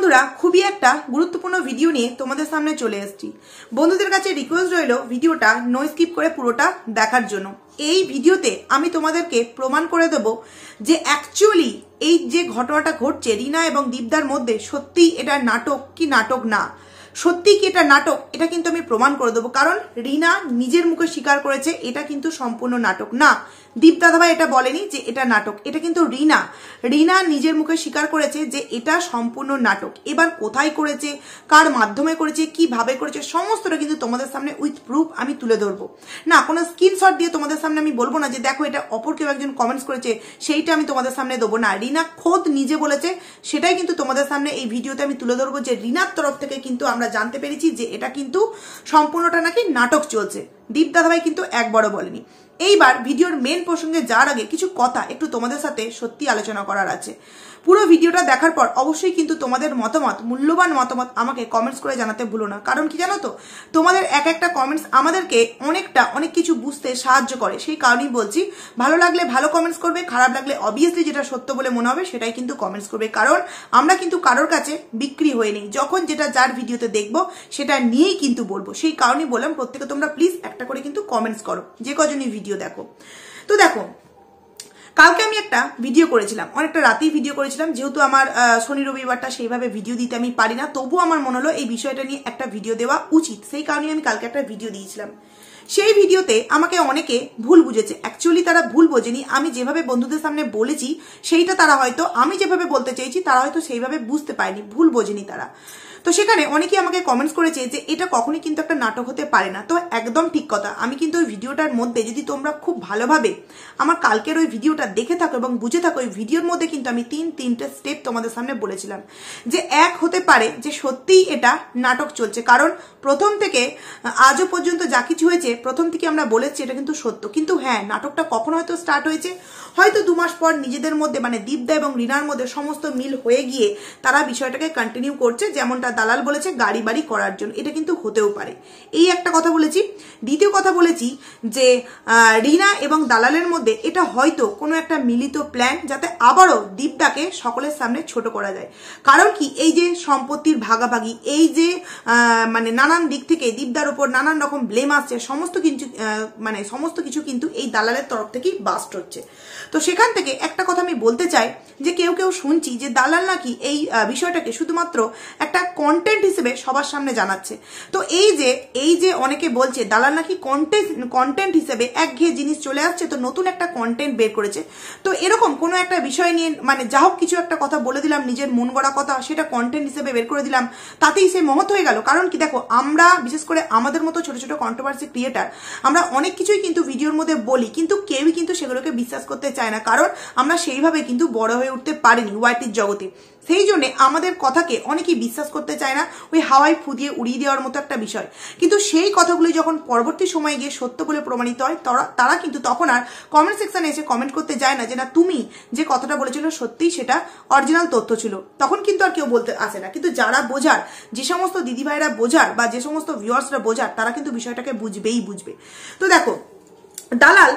বন্ধুরা খুবই একটা গুরুত্বপূর্ণ ভিডিও নিয়ে তোমাদের সামনে চলে এসেছি। বন্ধুদের কাছে রিকোয়েস্ট রইল ভিডিওটা নো স্কিপ করে পুরোটা দেখার জন্য। এই ভিডিওতে আমি তোমাদেরকে প্রমাণ করে দেব যে অ্যাকচুয়ালি এই যে ঘটনাটা ঘটছে রিনা এবং দীপদার মধ্যে সত্যি এটা নাটক কি নাটক না, সত্যি কি এটা নাটক, এটা কিন্তু আমি প্রমাণ করে দেবো। কারণ রিনা নিজের মুখে স্বীকার করেছে এটা কিন্তু সম্পূর্ণ নাটক না। দীপদাদাভাই এটা বলেনি যে এটা নাটক, এটা কিন্তু রিনা নিজের মুখে স্বীকার করেছে যে এটা সম্পূর্ণ নাটক। এবার কোথায় করেছে, কার মাধ্যমে করেছে, কিভাবে করেছে, সমস্তটা কিন্তু তোমাদের সামনে উইথ প্রুফ আমি তুলে ধরবো। না কোনো স্ক্রিনশট দিয়ে তোমাদের সামনে আমি বলবো না যে দেখো এটা অপর কেউ একজন কমেন্টস করেছে সেইটা আমি তোমাদের সামনে দেবো না। রিনা খোদ নিজে বলেছে, সেটাই কিন্তু তোমাদের সামনে এই ভিডিওতে আমি তুলে ধরবো যে রিনার তরফ থেকে কিন্তু আমরা জানতে পেরেছি যে এটা কিন্তু সম্পূর্ণটা নাকি নাটক চলছে। দীপদাদাভাই কিন্তু একবারও বলেনি। এইবার ভিডিওর মেন প্রসঙ্গে যাওয়ার আগে কিছু কথা একটু তোমাদের সাথে সত্যি আলোচনা করার আছে। পুরো ভিডিওটা দেখার পর অবশ্যই কিন্তু তোমাদের মতামত, মূল্যবান মতামত আমাকে কমেন্টস করে জানাতে ভুলো না। কারণ কি জানো তো, তোমাদের এক একটা কমেন্টস আমাদেরকে অনেক কিছু বুঝতে সাহায্য করে। সেই কারণেই বলছি, ভালো লাগলে ভালো কমেন্টস করবে, খারাপ লাগলে অবভিয়াসলি যেটা সত্য বলে মনে হবে সেটাই কিন্তু কমেন্টস করবে। কারণ আমরা কিন্তু কারোর কাছে বিক্রি হয়ে নেই, যখন যেটা যার ভিডিওতে দেখবো সেটা নিয়েই কিন্তু বলবো। সেই কারণেই বললাম প্রত্যেকে তোমরা প্লিজ একটা করে কিন্তু কমেন্টস করো যে কজনই ভিডিও দেখো। তো দেখো, কালকে আমি একটা ভিডিও করেছিলাম, অনেকটা রাতেই ভিডিও করেছিলাম, যেহেতু আমার শনি রবিবারটা সেইভাবে ভিডিও দিতে আমি পারি না, তবুও আমার মনে হলো এই বিষয়টা নিয়ে একটা ভিডিও দেওয়া উচিত। সেই কারণে আমি কালকে একটা ভিডিও দিয়েছিলাম। সেই ভিডিওতে আমাকে অনেকে ভুল বুঝেছে। অ্যাকচুয়ালি তারা ভুল বোঝেনি, আমি যেভাবে বন্ধুদের সামনে বলেছি সেইটা তারা হয়তো, আমি যেভাবে বলতে চেয়েছি তারা হয়তো সেইভাবে বুঝতে পারেনি, ভুল বোঝেনি তারা। তো সেখানে অনেকেই আমাকে কমেন্টস করেছে যে এটা কখনোই কিন্তু একটা নাটক হতে পারে না। তো একদম ঠিক কথা। আমি কিন্তু ওই ভিডিওটার মধ্যে যদি তোমরা খুব ভালোভাবে আমার কালকের ওই ভিডিওটা দেখে থাকো এবং বুঝে থাকো, ওই ভিডিওর মধ্যে কিন্তু আমি তিনটে স্টেপ তোমাদের সামনে বলেছিলাম যে এক হতে পারে যে সত্যিই এটা নাটক চলছে। কারণ প্রথম থেকে আজও পর্যন্ত যা কিছু হয়েছে প্রথম থেকে আমরা বলেছি এটা কিন্তু সত্য। কিন্তু হ্যাঁ, নাটকটা কখন হয়তো স্টার্ট হয়েছে, হয়তো 2 মাস পর নিজেদের মধ্যে মানে দীপদা এবং রিনার মধ্যে সমস্ত মিল হয়ে গিয়ে তারা বিষয়টাকে কন্টিনিউ করছে, যেমনটা দালাল বলেছে গাড়ি বাড়ি করার জন্য। এটা কিন্তু হতেও পারে, এই একটা কথা বলেছি। দ্বিতীয় কথা বলেছি যে রিনা এবং দালালের মধ্যে এটা হয়তো কোনো একটা মিলিত প্ল্যান, যাতে আবারও দীপদাকে সকলের সামনে ছোট করা যায়। কারণ কি, এই যে সম্পত্তির ভাগাভাগি, এই যে মানে নানান দিক থেকে দীপদার উপর নানান রকম ব্লেম আসছে, সমস্ত কিছু কিন্তু এই দালালের তরফ থেকেই বাস্ট হচ্ছে। তো সেখান থেকে একটা কথা আমি বলতে চাই যে কেউ শুনছি যে দালাল নাকি এই বিষয়টাকে শুধুমাত্র একটা কন্টেন্ট হিসেবে সবার সামনে জানাচ্ছে। তো এই যে অনেকে বলছে দালাল নাকি কন্টেন্ট হিসেবে একঘেয়ে জিনিস চলে আসছে, তো নতুন একটা কন্টেন্ট বের করেছে। তো এরকম কোনো একটা বিষয় নিয়ে মানে যা হোক কিছু একটা কথা বলে দিলাম, নিজের মন গড়া কথা, সেটা কন্টেন্ট হিসেবে বের করে দিলাম, তাতেই সে মহৎ হয়ে গেল। কারণ কি দেখো, আমরা বিশেষ করে আমাদের মতো ছোট ছোট কন্ট্রোভার্সি ক্রিয়েটার আমরা অনেক কিছুই কিন্তু ভিডিওর মধ্যে বলি, কিন্তু কেউই কিন্তু সেগুলোকে বিশ্বাস করতে চায় না। কারণ আমরা সেইভাবে কিন্তু বড় হয়ে উঠতে পারিনি ওয়াইটির জগতে। সেই জন্য আমাদের কথাকে অনেকেই বিশ্বাস করতে চায় না, ওই হাওয়ায় ফু দিয়ে উড়িয়ে দেওয়ার মতো একটা বিষয়। কিন্তু সেই কথাগুলি যখন পরবর্তী সময়ে গিয়ে সত্য বলে প্রমাণিত হয়, তারা কিন্তু তখন আর কমেন্ট সেকশনে এসে কমেন্ট করতে যায় না যে না তুমি যে কথাটা বলেছিল সত্যিই সেটা অরিজিনাল তথ্য ছিল। তখন কিন্তু আর কেউ বলতে আসে না। কিন্তু যারা বোঝার, যে সমস্ত দিদিভাইরা বোঝার বা যে সমস্ত ভিউয়ার্সরা বোঝার, তারা কিন্তু বিষয়টাকে বুঝবে। তো দেখো, দালাল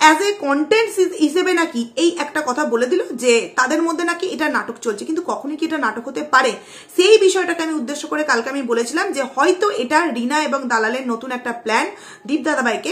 অ্যাজ এ কন্টেন্ট হিসেবে নাকি এই একটা কথা বলে দিল যে তাদের মধ্যে নাকি এটা নাটক চলছে, কিন্তু কখনই কি এটা নাটক হতে পারে? সেই বিষয়টাকে আমি উদ্দেশ্য করে কালকে আমি বলেছিলাম যে হয়তো এটা রিনা এবং দালালের নতুন একটা প্ল্যান দীপদাদাভাইকে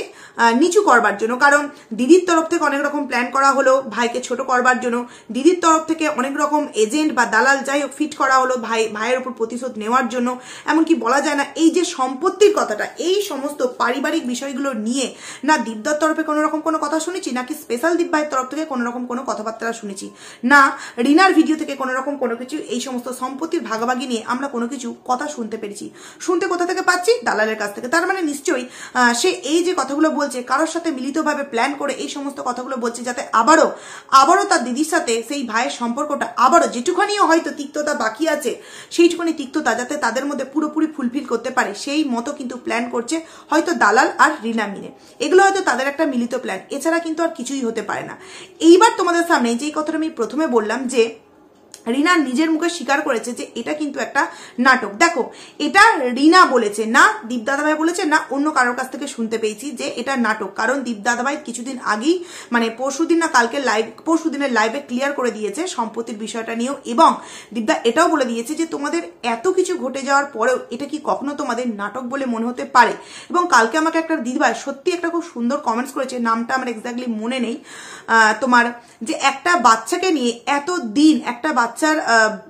নিচু করবার জন্য। কারণ দিদির তরফ থেকে অনেক রকম প্ল্যান করা হলো ভাইকে ছোট করবার জন্য, দিদির তরফ থেকে অনেক রকম এজেন্ট বা দালাল যাই হোক ফিট করা হলো ভাইয়ের উপর প্রতিশোধ নেওয়ার জন্য। এমনকি বলা যায় না এই যে সম্পত্তির কথাটা, এই সমস্ত পারিবারিক বিষয়গুলো নিয়ে না দীপদার তরফে কোনো রকম কোনো কথা শুনেছি, নাকি স্পেশাল দীপ ভাইয়ের তরফ থেকে কোনো রকম কোনো কথাবার্তা শুনেছি, না রিনার ভিডিও থেকে কোনো রকম কোনো কিছু এই সমস্ত সম্পত্তির ভাগাভাগি নিয়ে আমরা কোনো কিছু কথা শুনতে পেরেছি। শুনতে কোথা থেকে পাচ্ছি? দালালের কাছ থেকে। তার মানে নিশ্চয়ই সে এই যে কথাগুলো বলছে কারোর সাথে মিলিতভাবে প্ল্যান করে এই সমস্ত কথাগুলো বলছে, যাতে আবারও তার দিদির সাথে সেই ভাইয়ের সম্পর্কটা আবারও যেটুখানিও হয়তো তিক্ততা বাকি আছে, সেইটুখানি তিক্ততা যাতে তাদের মধ্যে পুরোপুরি ফুলফিল করতে পারে, সেই মতো কিন্তু প্ল্যান করছে হয়তো দালাল আর রিনা মিলে। এগুলো হয়তো তাদের একটা মিলিত প্ল্যান, এছাড়া কিন্তু আর কিছুই হতে পারে না। এইবার তোমাদের সামনে যেই কথাটা আমি প্রথমে বললাম যে রিনা নিজের মুখে স্বীকার করেছে যে এটা কিন্তু একটা নাটক। দেখো, এটা রিনা বলেছে না, দীপ দাদাভাই বলেছে না, অন্য কারোর কাছ থেকে শুনতে পেয়েছি যে এটা নাটক। কারণ দীপ দাদাভাই কিছুদিন আগেই মানে পরশুদিন না কালকে পরশুদিনের লাইভে ক্লিয়ার করে দিয়েছে সম্পত্তির বিষয়টা নিয়েও, এবং দীপদা এটাও বলে দিয়েছে যে তোমাদের এত কিছু ঘটে যাওয়ার পরেও এটা কি কখনো তোমাদের নাটক বলে মনে হতে পারে। এবং কালকে আমাকে একটা দিদিভাই সত্যি একটা খুব সুন্দর কমেন্টস করেছে, নামটা আমার এক্স্যাক্টলি মনে নেই, তোমার যে একটা বাচ্চাকে নিয়ে এত দিন, একটা বাচ্চার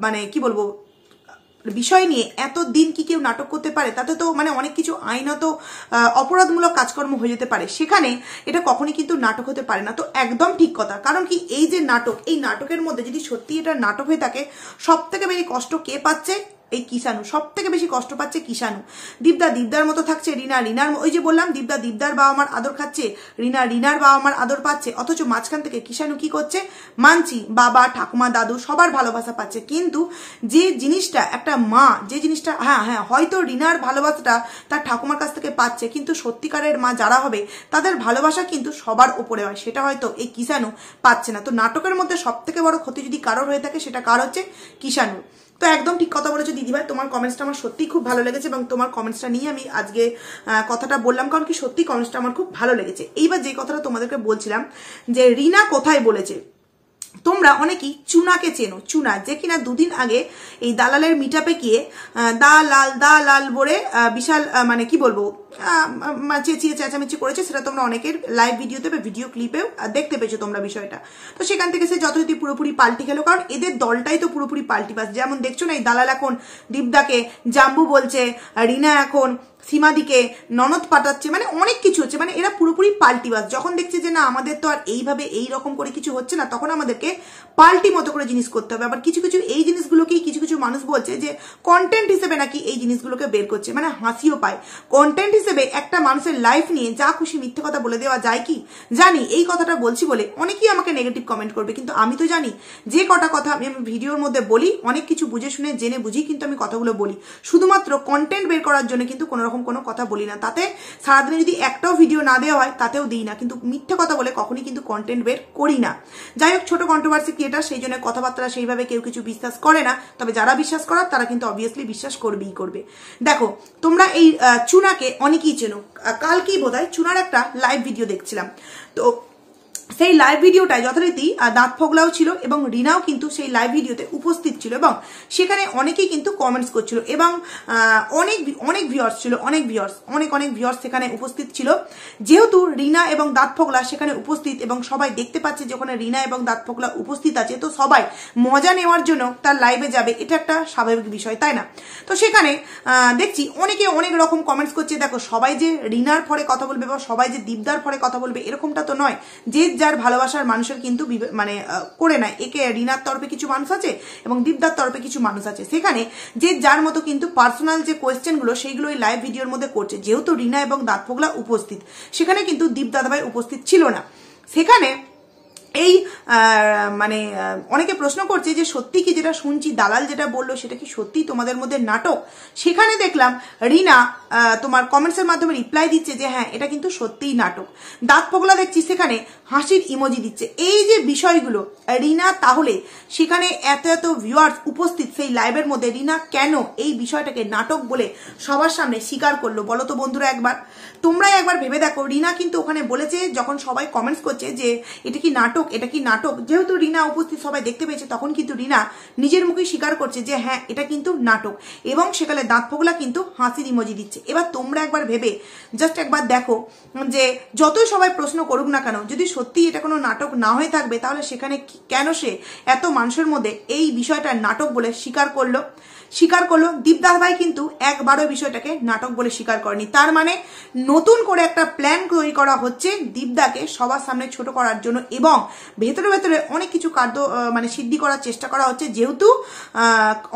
মানে কি বলবো বিষয় নিয়ে এত দিন কি কেউ নাটক করতে পারে, তাতে তো মানে অনেক কিছু আইনত অপরাধমূলক কাজকর্ম হয়ে যেতে পারে, সেখানে এটা কখনই কিন্তু নাটক হতে পারে না। তো একদম ঠিক কথা, কারণ কি এই যে নাটক, এই নাটকের মধ্যে যদি সত্যি এটা নাটক হয়ে থাকে, সব থেকে বেশি কষ্ট কে পাচ্ছে? এই কিষাণু সব থেকে বেশি কষ্ট পাচ্ছে। কিষাণু দীপদার মতো থাকছে, রিনার ওই যে বললাম দীপদার বাবা মার আদর খাচ্ছে, রিনার বাবা মার আদর পাচ্ছে, অথচ মাঝখান থেকে কিষাণু কি করছে? মানছি বাবা ঠাকুমা দাদু সবার ভালোবাসা পাচ্ছে, কিন্তু যে জিনিসটা একটা মা, যে জিনিসটা হ্যাঁ হয়তো রিনার ভালোবাসাটা তার ঠাকুমার কাছ থেকে পাচ্ছে, কিন্তু সত্যিকারের মা যারা হবে তাদের ভালোবাসা কিন্তু সবার উপরে হয়, সেটা হয়তো এই কিষাণু পাচ্ছে না। তো নাটকের মধ্যে সব থেকে বড় ক্ষতি যদি কারোর হয়ে থাকে সেটা কার হচ্ছে? কিষাণু। তো একদম ঠিক কথা বলেছো দিদিভাই, তোমার কমেন্টসটা আমার সত্যিই খুব ভালো লেগেছে, এবং তোমার কমেন্টসটা নিয়ে আমি আজকে কথাটা বললাম, কারণ কি সত্যি কমেন্টসটা আমার খুব ভালো লেগেছে। এইবার যে কথাটা তোমাদেরকে বলছিলাম যে রিনা কোথায় বলেছে, তোমরা অনেকেই চুনাকে চেনো, চুনা যে কিনা দুদিন আগে এই দালালের মিটআপে গিয়ে দা লাল বলে বিশাল মানে কি বলবো চেঁচিয়ে চেঁচামেচি করেছে, সেটা তোমরা অনেকের লাইভ ভিডিওতে বা ভিডিও ক্লিপেও দেখতে পেয়েছো তোমরা বিষয়টা। তো সেখান থেকে সে যথারীতি পুরোপুরি পাল্টি খেলো, কারণ এদের দলটাই তো পুরোপুরি পাল্টি পাস। যেমন দেখছো না, এই দালাল এখন দীপদাকে জাম্বু বলছে, রিনা এখন সীমাদিকে ননদ পাঠাচ্ছে, মানে অনেক কিছু হচ্ছে, মানে এরা পুরোপুরি পাল্টিবাজ। যখন দেখছে যে না আমাদের তো আর এইভাবে এই রকম করে কিছু হচ্ছে না, তখন আমাদেরকে পাল্টি মতো করে জিনিস করতে হবে। আবার কিছু কিছু এই জিনিসগুলোকেই কিছু কিছু মানুষ বলছে যে কন্টেন্ট হিসেবে নাকি এই জিনিসগুলোকে বের করছে, মানে হাসিও পায়। কন্টেন্ট হিসেবে একটা মানুষের লাইফ নিয়ে যা খুশি মিথ্যে কথা বলে দেওয়া যায় কি? জানি এই কথাটা বলছি বলে অনেকেই আমাকে নেগেটিভ কমেন্ট করবে, কিন্তু আমি তো জানি যে কটা কথা আমি ভিডিওর মধ্যে বলি অনেক কিছু বুঝে শুনে জেনে বুঝি কিন্তু আমি কথাগুলো বলি, শুধুমাত্র কন্টেন্ট বের করার জন্য কিন্তু কোনো রকম কোনো কথা বলি না। তাতে সারাদিনে যদি একটাও ভিডিও না দেওয়া হয় তাতেও দিই না, কিন্তু মিথ্যে কথা বলে কখনই কিন্তু কন্টেন্ট বের করি না। যাই হোক, ছোট কন্ট্রোভার্সি ক্রিয়েটার, সেই জন্য কথাবার্তা সেইভাবে কেউ কিছু বিশ্বাস করে না, তবে যারা বিশ্বাস করার তারা কিন্তু অবভিয়াসলি বিশ্বাস করবেই করবে। দেখো, তোমরা এই চুনাকে অনেকেই চেনো, কালকেই বোধহয় চুনার একটা লাইভ ভিডিও দেখছিলাম, তো সেই লাইভ ভিডিওটায় যথারীতি দাঁত ফোগলাও ছিল এবং রিনাও কিন্তু সেই লাইভ ভিডিওতে উপস্থিত ছিল, এবং সেখানে অনেকেই কিন্তু কমেন্টস করছিল, এবং অনেক ভিউয়ার্স ছিল, অনেক ভিউয়ার্স সেখানে উপস্থিত ছিল। যেহেতু রিনা এবং দাঁত ফোগলা সেখানে উপস্থিত এবং সবাই দেখতে পাচ্ছে যে ওখানে রিনা এবং দাঁত ফোগলা উপস্থিত আছে, তো সবাই মজা নেওয়ার জন্য তার লাইভে যাবে, এটা একটা স্বাভাবিক বিষয়, তাই না? তো সেখানে দেখছি অনেকে অনেক রকম কমেন্টস করছে। দেখো, সবাই যে রিনার ফরে কথা বলবে বা সবাই যে দীপদার ফরে কথা বলবে এরকমটা তো নয়, যে যার ভালোবাসার মানুষের কিন্তু মানে করে নেয়। একে রিনার তরফে কিছু মানুষ আছে এবং দীপদার তরফে কিছু মানুষ আছে, সেখানে যে যার মতো কিন্তু পার্সোনাল যে কোয়েশ্চেনগুলো সেইগুলো এই লাইভ ভিডিওর মধ্যে করছে। যেহেতু রিনা এবং দাঁত ফোগলা উপস্থিত, সেখানে কিন্তু দীপ দাদাভাই উপস্থিত ছিল না। সেখানে এই মানে অনেকে প্রশ্ন করছে যে সত্যি কি যেটা শুনছি দালাল যেটা বললো সেটা কি সত্যি তোমাদের মধ্যে নাটক? সেখানে দেখলাম রিনা তোমার কমেন্টসের মাধ্যমে রিপ্লাই দিচ্ছে যে হ্যাঁ এটা কিন্তু সত্যিই নাটক। দাঁত ফোগলা দেখছি সেখানে হাসির ইমোজি দিচ্ছে। এই যে বিষয়গুলো রিনা, তাহলে সেখানে এত ভিউয়ার্স উপস্থিত সেই লাইভের মধ্যে রিনা কেন এই বিষয়টাকে নাটক বলে সবার সামনে স্বীকার করলো বলো তো বন্ধুরা? তোমরাই একবার ভেবে দেখো। রিনা কিন্তু ওখানে বলেছে, যখন সবাই কমেন্টস করছে যে এটা কি নাটক, এটা কি নাটক, যেহেতু রিনা উপস্থিত সবাই দেখতে পেয়েছে, তখন কিন্তু রিনা নিজের মুখে স্বীকার করছে যে হ্যাঁ এটা কিন্তু নাটক, এবং সেখানে দাঁত ফোগলা কিন্তু হাসির ইমোজি দিচ্ছে। এবার তোমরা একবার ভেবে জাস্ট একবার দেখো যে যতই সবাই প্রশ্ন করুক না কেন, যদি সত্যি এটা কোনো নাটক না হয়ে থাকবে, তাহলে সেখানে কেন সে এত মানুষের মধ্যে এই বিষয়টা নাটক বলে স্বীকার করলো? দীপ দাদাভাই কিন্তু একবারও বিষয়টাকে নাটক বলে স্বীকার করেনি। তার মানে নতুন করে একটা প্ল্যান তৈরি করা হচ্ছে দীপদাকে সবার সামনে ছোট করার জন্য, এবং ভেতরে ভেতরে অনেক কিছু কার্য মানে সিদ্ধি করার চেষ্টা করা হচ্ছে। যেহেতু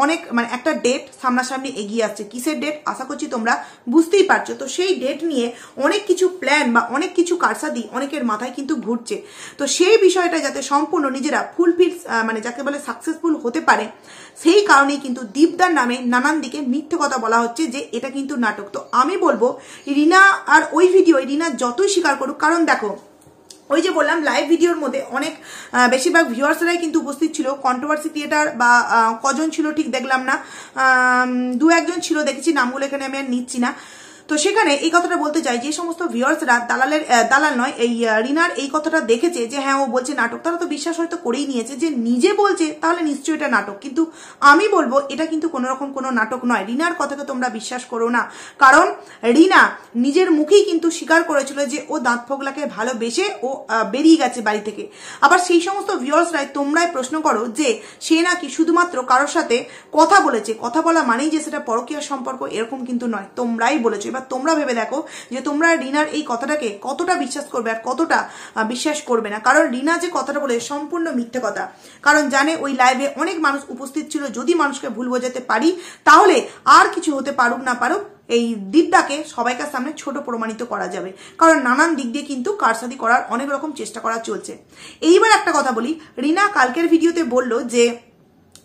অনেক মানে একটা ডেট সামনাসামনি এগিয়ে আসছে, কিসের ডেট আশা করছি তোমরা বুঝতেই পারছো। তো সেই ডেট নিয়ে অনেক কিছু প্ল্যান বা অনেক কিছু কারসাদি অনেকের মাথায় কিন্তু ঘুরছে। তো সেই বিষয়টা যাতে সম্পূর্ণ নিজেরা ফুলফিল মানে যাকে বলে সাকসেসফুল হতে পারে, সেই কারণেই কিন্তু দীপদার নামে নানান দিকে মিথ্যে কথা বলা হচ্ছে যে এটা কিন্তু নাটক। তো আমি বলবো রিনা আর ওই ভিডিও রিনা যতই স্বীকার করুক, কারণ দেখো ওই যে বললাম লাইভ ভিডিওর মধ্যে অনেক বেশিরভাগ ভিউয়ার্সরাই কিন্তু উপস্থিত ছিল। কন্ট্রোভার্সি ক্রিয়েটার বা কজন ছিল ঠিক দেখলাম না, 2-1 জন ছিল দেখেছি, নামগুলো এখানে আমি আর নিচ্ছি না। তো সেখানে এই কথাটা বলতে চাই, যে সমস্ত ভিউয়ার্সরা দালাল নয়, এই রিনার এই কথাটা দেখেছে যে হ্যাঁ ও বলছে নাটক, তারা তো বিশ্বাস হয়তো করেই নিয়েছে যে নিজে বলছে তাহলে নিশ্চয়ই এটা নাটক। কিন্তু আমি বলবো এটা কিন্তু কোনো রকম কোনো নাটক নয়। রিনার কথাকে তোমরা বিশ্বাস করো না, কারণ রিনা নিজের মুখেই কিন্তু স্বীকার করেছিল যে ও দাঁত ফোগলাকে ভালোবেসে ও বেরিয়ে গেছে বাড়ি থেকে। আবার সেই সমস্ত ভিউয়ার্সরাই তোমরাই প্রশ্ন করো যে সে নাকি শুধুমাত্র কারোর সাথে কথা বলেছে, কথা বলা মানেই যে সেটা পরকীয়া সম্পর্ক, এরকম কিন্তু নয়, তোমরাই বলেছো। এবার তোমরা ভেবে দেখো যে তোমরা রিনার এই কথাটাকে কতটা বিশ্বাস করবে আর কতটা বিশ্বাস করবে না। কারণ রিনা যে কথাটা বলে সম্পূর্ণ মিথ্যে কথা, কারণ জানে ওই লাইভে অনেক মানুষ উপস্থিত ছিল, যদি মানুষকে ভুল বোঝাতে পারি তাহলে আর কিছু হতে পারুক না পারুক এই দীপদাকে সবাইকার সামনে ছোট প্রমাণিত করা যাবে, কারণ নানান দিক দিয়ে কিন্তু কারসাদি করার অনেক রকম চেষ্টা করা চলছে। এইবার একটা কথা বলি, রিনা কালকের ভিডিওতে বলল যে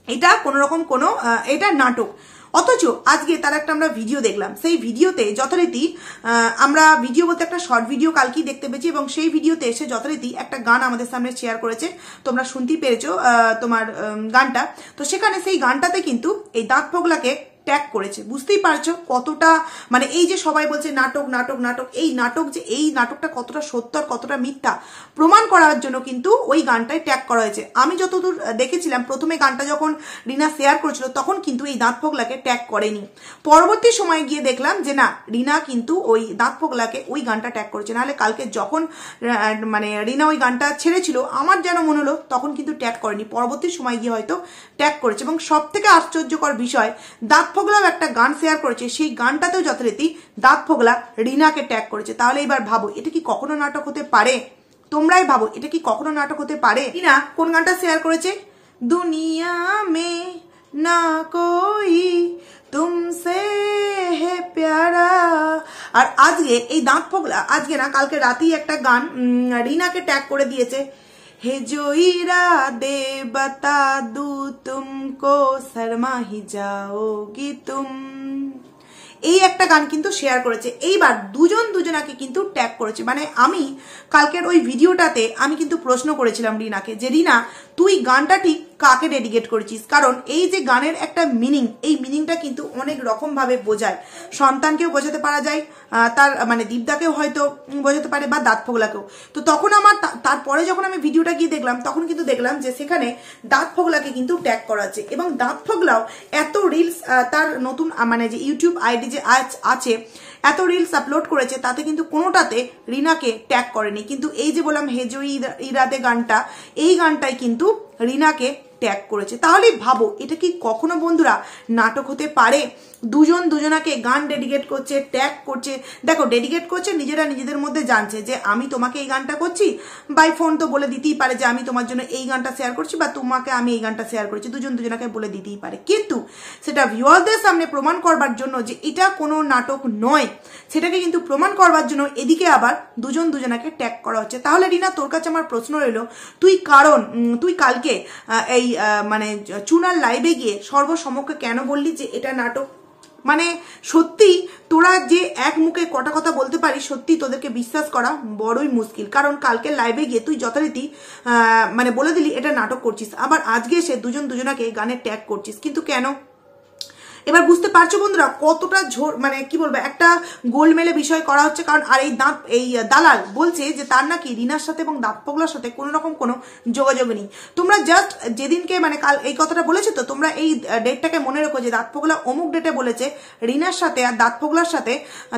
এটা কোনো রকম কোনো এটা নাটক, অথচ আজকে তার একটা আমরা ভিডিও দেখলাম, সেই ভিডিওতে যথারীতি আমরা ভিডিও বলতে একটা শর্ট ভিডিও কালকেই দেখতে পেয়েছি, এবং সেই ভিডিওতে এসে যথারীতি একটা গান আমাদের সামনে শেয়ার করেছে, তোমরা শুনতেই পেরেছো তোমার গানটা। তো সেখানে সেই গানটাতে কিন্তু এই দাঁত ফোগলাকে ট্যাগ করেছে। বুঝতেই পারছো কতটা, মানে এই যে সবাই বলছে নাটক নাটক নাটক, এই নাটক যে এই নাটকটা কতটা সত্য আর কতটা মিথ্যা প্রমাণ করার জন্য কিন্তু ওই গানটায় ট্যাগ করা হয়েছে। আমি যতদূর দেখেছিলাম প্রথমে গানটা যখন রিনা শেয়ার করেছিল তখন কিন্তু এই দাঁত ফোগলাকে ট্যাগ করেনি, পরবর্তী সময় গিয়ে দেখলাম যে না, রিনা কিন্তু ওই দাঁত ফোগলাকে ওই গানটা ট্যাগ করেছে। নাহলে কালকে যখন মানে রিনা ওই গানটা ছেড়েছিল আমার যেন মনে হলো তখন কিন্তু ট্যাগ করেনি, পরবর্তী সময় গিয়ে হয়তো ট্যাগ করেছে। এবং সব থেকে আশ্চর্যকর বিষয়, দাঁত ফোগলাও একটা গান শেয়ার করেছে, সেই গানটাতেও যথারীতি দাঁত ফোগলা রিনাকে ট্যাগ করেছে। তাহলে এবার ভাবো এটা কি কখনো নাটক হতে পারে? তোমরাই ভাবো এটা কি কখনো নাটক হতে পারে? রিনা কোন গানটা শেয়ার করেছে? দুনিয়া মে না কোই তুমসে হে প্যারা। আর আজকে এই দাঁত ফোগলা আজকে না কালকে রাতেই একটা গান রিনাকে ট্যাগ করে দিয়েছে, হে जो इरादे बता दूं तुमको शर्मा ही जाओगी तुम, এই একটা গান কিন্তু শেয়ার করেছে। এইবার দুজনাকে কিন্তু ট্যাগ করেছে। মানে আমি কালকের ওই ভিডিওটাতে আমি কিন্তু প্রশ্ন করেছিলাম রিনাকে যে রিনা তুই গানটা ঠিক কাকে ডেডিকেট করেছিস? কারণ এই যে গানের একটা মিনিং, এই মিনিংটা কিন্তু অনেক রকম ভাবে বোঝায়, সন্তানকেও বোঝাতে পারা যায়, তার মানে দীপদাকেও হয়তো বোঝাতে পারে বা দাঁত ফোগলাকেও। তো তখন আমার তারপরে যখন আমি ভিডিওটা গিয়ে দেখলাম তখন কিন্তু দেখলাম যে সেখানে দাঁত ফোগলাকে কিন্তু ট্যাগ করা আছে, এবং দাঁত ফোগলাও এত রিলস তার নতুন মানে যে ইউটিউব আইডি যে আছে এত রিলস আপলোড করেছে, তাতে কিন্তু কোনোটাতে রিনাকে ট্যাগ করেনি। কিন্তু এই যে বললাম হেজো ইরাদে গানটা, এই গানটাই কিন্তু রিনাকে ট্যাগ করেছে। তাহলে ভাবো এটা কি কখনো বন্ধুরা নাটক হতে পারে? দুজনাকে গান ডেডিকেট করছে, ট্যাগ করছে। দেখো ডেডিকেট করছে, নিজেরা নিজেদের মধ্যে জানছে যে আমি তোমাকে এই গানটা করছি, বাই ফোন তো বলে দিতেই পারে যে আমি তোমার জন্য এই গানটা শেয়ার করছি বা তোমাকে আমি এই গানটা শেয়ার করছি, দুজনাকে বলে দিতেই পারে। কিন্তু সেটা ভিউয়ারদের সামনে প্রমাণ করবার জন্য যে এটা কোনো নাটক নয়, সেটাকে কিন্তু প্রমাণ করবার জন্য এদিকে আবার দুজনাকে ট্যাগ করা হচ্ছে। তাহলে রিনা তোর কাছে আমার প্রশ্ন রইল, তুই কালকে এই মানে চুনার লাইভে গিয়ে সর্বসমক্ষে কেন বললি যে এটা নাটক? মানে সত্যি তোরা যে এক মুখে কটা কথা বলতে পারিস, সত্যি তোদেরকে বিশ্বাস করা বড়ই মুশকিল। কারণ কালকে লাইভে গিয়ে তুই যথারীতি মানে বলে দিলি এটা নাটক করছিস, আবার আজকে এসে দুজনাকে গানে ট্যাগ করছিস, কিন্তু কেন? এবার বুঝতে পারছো বন্ধুরা কতটা মানে কি বলবো একটা গোলমেলে বিষয় করা হচ্ছে। কারণ আর এই দালাল বলছে যে তার নাকি রিনার সাথে এবং দাঁত ফোগলার সাথে কোনো রকম কোনো যোগাযোগ নেই। তোমরা জাস্ট যেদিনকে মানে কাল এই কথাটা বলেছে, তো তোমরা এই ডেটটাকে মনে রেখো যে দাঁত ফোগলা অমুক ডেটে বলেছে রিনার সাথে আর দাঁত ফোগলার সাথে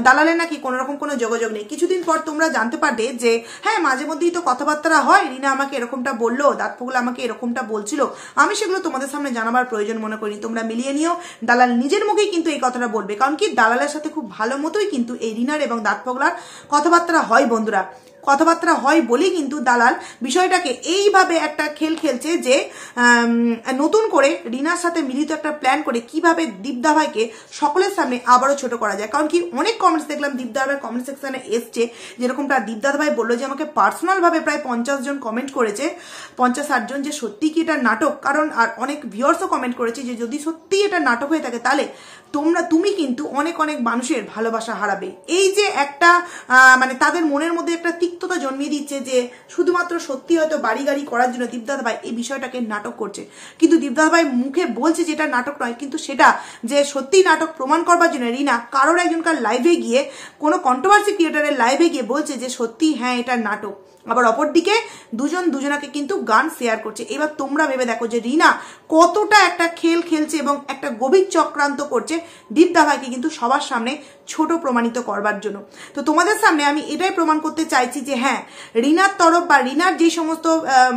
দালালের নাকি কোনো রকম কোনো যোগাযোগ নেই। কিছুদিন পর তোমরা জানতে পারবে যে হ্যাঁ মাঝে মধ্যেই তো কথাবার্তা হয়, রিনা আমাকে এরকমটা বললো, দাঁত ফোগলা আমাকে এরকমটা বলছিল। আমি সেগুলো তোমাদের সামনে জানাবার প্রয়োজন মনে করিনি, তোমরা মিলিয়ে নিও। দালাল নিজের মুখেই কিন্তু এই কথাটা বলবে, কারণ কি দালালের সাথে খুব ভালো মতোই কিন্তু এই রিনার এবং দাঁত ফোগলার কথাবার্তা হয় বন্ধুরা, কথাবার্তা হয় বলেই কিন্তু দালাল বিষয়টাকে এইভাবে একটা খেল খেলছে যে নতুন করে রিনার সাথে মিলিত একটা প্ল্যান করে কিভাবে দীপদা ভাইকে সকলের সামনে আবারও ছোট করা যায়। কারণ কি অনেক কমেন্টস দেখলাম দীপদা ভাইয়ের কমেন্ট সেকশনে এসছে, যেরকমটা দীপদা ভাই বললো যে আমাকে পার্সোনাল ভাবে প্রায় 50 জন কমেন্ট করেছে, 50-60 জন, যে সত্যি কি এটা নাটক। কারণ আর অনেক ভিউয়ার্সও কমেন্ট করেছে যে যদি সত্যি এটা নাটক হয়ে থাকে তাহলে তুমি কিন্তু অনেক মানুষের ভালোবাসা হারাবে। এই যে একটা মানে তাদের মনের মধ্যে একটা তিক্ত তিক্ততা জন্মিয়ে দিচ্ছে যে শুধুমাত্র সত্যি হয়তো বাড়ি গাড়ি করার জন্য দীপদাদা ভাই এই বিষয়টাকে নাটক করছে, কিন্তু দীপদাদা ভাই মুখে বলছে যেটা নাটক নয়, কিন্তু সেটা যে সত্যি নাটক প্রমাণ করবার জন্য রিনা কারোর একজনকার লাইভে গিয়ে, কোনো কন্ট্রোভার্সি ক্রিয়েটারের লাইভে গিয়ে বলছে যে সত্যি হ্যাঁ এটা নাটক। আবার অপরদিকে দুজন দুজনাকে কিন্তু গান শেয়ার করছে। এবার তোমরা ভেবে দেখো যে রিনা কতটা একটা খেল খেলছে এবং একটা গভীর চক্রান্ত করছে দীপদা ভাইকে কিন্তু সবার সামনে ছোট প্রমাণিত করবার জন্য। তো তোমাদের সামনে আমি এটাই প্রমাণ করতে চাইছি যে হ্যাঁ, রিনার তরফ বা রিনার যে সমস্ত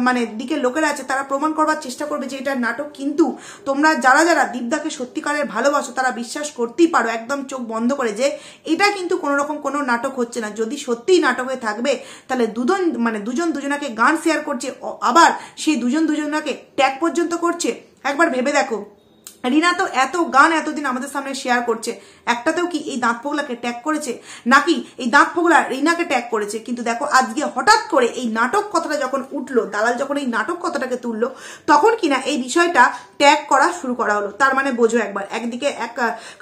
মানে দিকের লোকেরা আছে তারা প্রমাণ করবার চেষ্টা করবে যে এটা নাটক, কিন্তু তোমরা যারা যারা দীপদাকে সত্যিকারের ভালোবাসো তারা বিশ্বাস করতেই পারো একদম চোখ বন্ধ করে যে এটা কিন্তু কোনো রকম কোনো নাটক হচ্ছে না। যদি সত্যিই নাটক হয়ে থাকবে তাহলে দুজন দুজনাকে গান শেয়ার করছে, আবার সেই দুজন দুজনাকে ট্যাগ পর্যন্ত করছে। একবার ভেবে দেখো, রিনা তো এত গান এতদিন আমাদের সামনে শেয়ার করছে, একটাতেও কি এই দাঁত পোগলাকে ট্যাগ করেছে, নাকি এই দাঁত পোগলা রিনাকে ট্যাগ করেছে? কিন্তু দেখো আজকে হঠাৎ করে এই নাটক কথাটা যখন উঠলো, দালাল যখন এই নাটক কথাটাকে তুললো, তখন কিনা এই বিষয়টা ট্যাগ করা শুরু করা হলো। তার মানে বোঝো একবার, একদিকে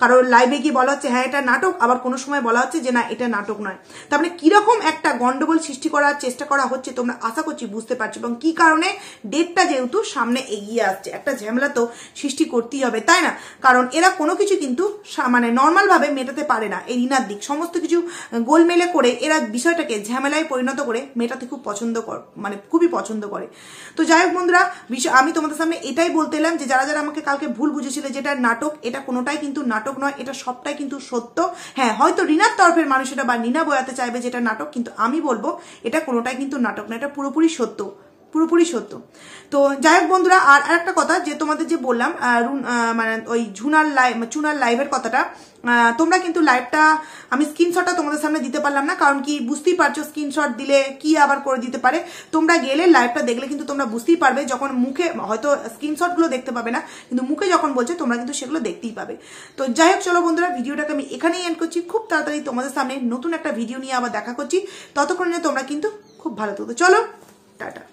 কারোর লাইভে গিয়ে বলা হচ্ছে হ্যাঁ এটা নাটক, আবার কোনো সময় বলা হচ্ছে যে না এটা নাটক নয়। তার মানে কিরকম একটা গন্ডগোল সৃষ্টি করার চেষ্টা করা হচ্ছে তোমরা আশা করছি বুঝতে পারছো, এবং কি কারণে ডেটটা যেহেতু সামনে এগিয়ে আসছে, একটা ঝামেলা তো সৃষ্টি করতেই হবে, তাই না? কারণ এরা কোনো কিছু কিন্তু মানে নর্মাল ভাবে মেটাতে পারে না। এই রিনার দিক সমস্ত কিছু গোলমেলে করে এরা বিষয়টাকে ঝামেলায় পরিণত করে মেটাতে খুব খুবই পছন্দ করে। তো যাই হোক বন্ধুরা, আমি তোমাদের সামনে এটাই বলতে এলাম যে যারা যারা আমাকে কালকে ভুল বুঝেছিলে যেটা নাটক, এটা কোনোটাই কিন্তু নাটক নয়, এটা সবটাই কিন্তু সত্য। হ্যাঁ, হয়তো রিনার তরফের মানুষেরা বা রিনা বোঝাতে চাইবে যেটা নাটক, কিন্তু আমি বলবো এটা কোনোটাই কিন্তু নাটক না, এটা পুরোপুরি সত্য, পুরোপুরি সত্য। তো যাই হোক বন্ধুরা, আর একটা কথা যে তোমাদের যে বললাম মানে ওই চুনার লাইভের কথাটা, তোমরা কিন্তু লাইভটা আমি স্ক্রিনশটটা তোমাদের সামনে দিতে পারলাম না, কারণ কি বুঝতেই পারছো স্ক্রিনশট দিলে কি আবার করে দিতে পারে। তোমরা গেলে লাইভটা দেখলে কিন্তু তোমরা বুঝতেই পারবে, যখন মুখে হয়তো স্ক্রিনশটগুলো দেখতে পাবে না, কিন্তু মুখে যখন বলছে তোমরা কিন্তু সেগুলো দেখতেই পাবে। তো যাই হোক চলো বন্ধুরা, ভিডিওটাকে আমি এখানেই এন্ড করছি। খুব তাড়াতাড়ি তোমাদের সামনে নতুন একটা ভিডিও নিয়ে আবার দেখা করছি, ততক্ষণে তোমরা কিন্তু খুব ভালো থাকো। চলো টাটা।